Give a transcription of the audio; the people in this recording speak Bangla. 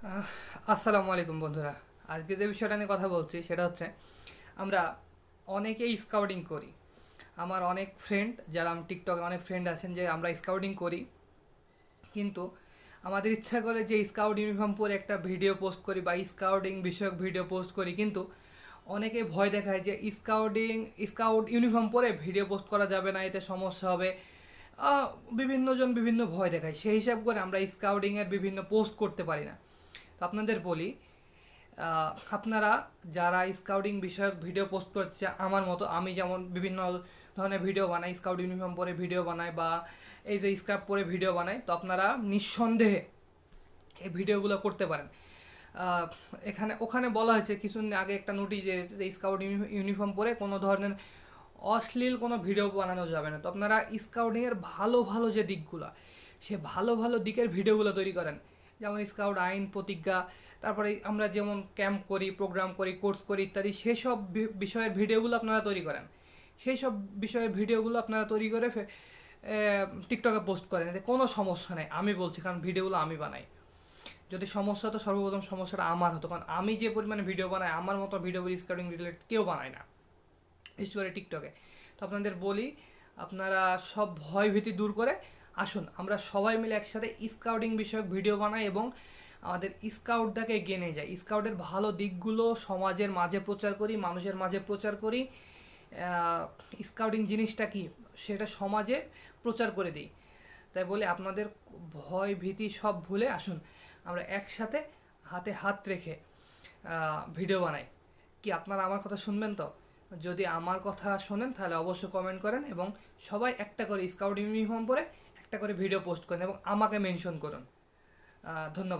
আহ, আসসালামু আলাইকুম বন্ধুরা। আজকে যে বিষয়টা নিয়ে কথা বলছি সেটা হচ্ছে আমরা অনেকেই স্কাউটিং করি। আমার অনেক ফ্রেন্ড, যারা আমি টিকটকে অনেক ফ্রেন্ড আছেন যে আমরা স্কাউটিং করি, কিন্তু আমাদের ইচ্ছা করে যে স্কাউট ইউনিফর্ম পরে একটা ভিডিও পোস্ট করি বা স্কাউটিং বিষয়ক ভিডিও পোস্ট করি, কিন্তু অনেকে ভয় দেখায় যে স্কাউট ইউনিফর্ম পরে ভিডিও পোস্ট করা যাবে না, এতে সমস্যা হবে। আহ, বিভিন্নজন বিভিন্ন ভয় দেখায়, সেই হিসাব করে আমরা স্কাউটিংয়ের বিভিন্ন পোস্ট করতে পারি না। তো আপনাদের বলি, আপনারা যারা স্কাউটিং বিষয়ক ভিডিও পোস্ট করছে আমার মতো, আমি যেমন বিভিন্ন ধরনের ভিডিও বানাই, স্কাউট ইউনিফর্ম পরে ভিডিও বানাই বা এই যে স্কার্ফ পরে ভিডিও বানাই, তো আপনারা নিঃসন্দেহে এই ভিডিওগুলো করতে পারেন। আহ, ওখানে বলা হয়েছে কিছুদিন আগে একটা নোটিশ, যে স্কাউট ইউনিফর্ম পরে কোনো ধরনের অশ্লীল কোনো ভিডিও বানানো যাবে না। তো আপনারা স্কাউটিংয়ের ভালো ভালো যে দিকগুলো, সে ভালো ভালো দিকের ভিডিওগুলো তৈরি করেন। যেমন স্কাউট আইন প্রতিজ্ঞা, তারপরে আমরা যেমন ক্যাম্প করি, প্রোগ্রাম করি, কোর্স করি ইত্যাদি, সেসব বিষয়ের ভিডিওগুলো আপনারা তৈরি করেন। সেই সব বিষয়ের ভিডিওগুলো আপনারা তৈরি করে টিকটকে পোস্ট করেন, এতে কোনো সমস্যা নেই, আমি বলছি, কারণ ভিডিওগুলো আমি বানাই। যদি সমস্যা হতো, সর্বপ্রথম সমস্যাটা আমার হতো, কারণ আমি যে পরিমাণে ভিডিও বানাই, আমার মতো ভিডিও স্কাউটিং রিলেটেড কেউ বানায় না, বিশেষ করে টিকটকে। তো আপনাদের বলি, আপনারা সব ভয় ভীতি দূর করে আসুন, আমরা সবাই মিলে একসাথে স্কাউটিং বিষয়ক ভিডিও বানাই এবং আমাদের স্কাউটটাকে এগিয়ে নিয়ে যাই। স্কাউটের ভালো দিকগুলো সমাজের মাঝে প্রচার করি, মানুষের মাঝে প্রচার করি। স্কাউটিং জিনিসটা কি সেটা সমাজে প্রচার করে দিই। তাই বলে আপনাদের ভয় ভীতি সব ভুলে আসুন, আমরা একসাথে হাতে হাত রেখে ভিডিও বানাই। কি আপনারা আমার কথা শুনবেন তো? যদি আমার কথা শোনেন তাহলে অবশ্যই কমেন্ট করেন এবং সবাই একটা করে স্কাউট ইউনিফর্ম পরে একটা করে ভিডিও পোস্ট করেন এবং আমাকে মেনশন করুন। ধন্যবাদ।